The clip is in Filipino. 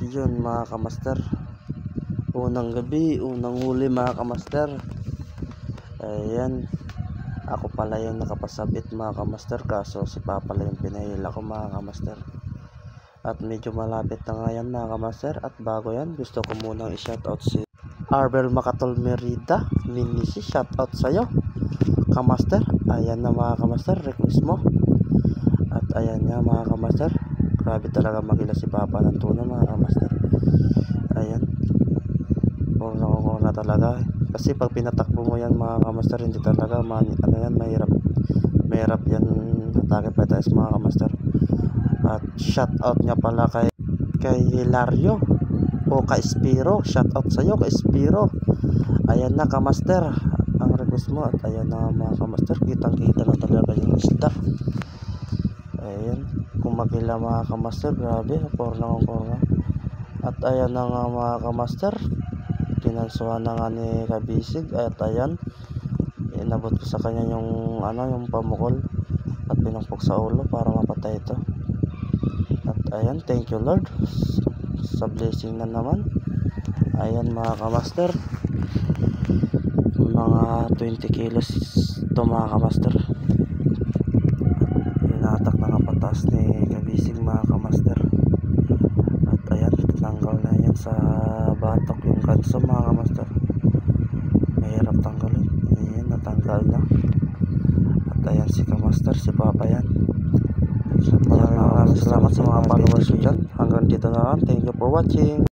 yun mga kamaster, unang gabi, unang huli mga kamaster. Ayan, ako pala yung nakapasabit mga kamaster, kaso si Papa lang yung pinahila ko mga kamaster. At medyo malapit na nga yan mga kamaster. At bago yan, gusto ko munang i-shoutout si Arbel Macatol Merida Minisi. Shoutout sa'yo kamaster. Ayan na mga kamaster, request mo. At ayan nga mga kamaster, grabe talaga magila si Papa ng tuna mga kamaster. Ayan, na talaga. Kasi pag pinatakbo mo yan mga kamaster, hindi talaga mahirap yan atake pa tayo mga kamaster. At shoutout nga pala kay Hilario o kay Spiro. Shoutout sa'yo kay Spiro. Ayan na kamaster ang request mo. At ayan na mga kamaster, kitang kita na talaga yung isda. Ayan, kumakila mga kamaster, grabe, korna. At ayan na nga mga kamaster, kinansuhan na nga ni Kabisig. At ayan, inabot ko sa kanya yung yung pamukol at pinungpok sa ulo para mapatay ito. At ayan, thank you Lord sa blessing na naman. Ayan mga kamaster, mga 20 kilos ito mga kamaster. Inatak na nga pataas ni Kabisig mga kamaster. At ayan, tanggal na yan sa batok yung kanso mga kamaster. Mahirap tanggalin. Ayan, natanggal na. At ayan si kamaster, si Papa yan. Maraming salamat sa mga followers ko dyan. Hanggang dito na lang. Thank you for watching.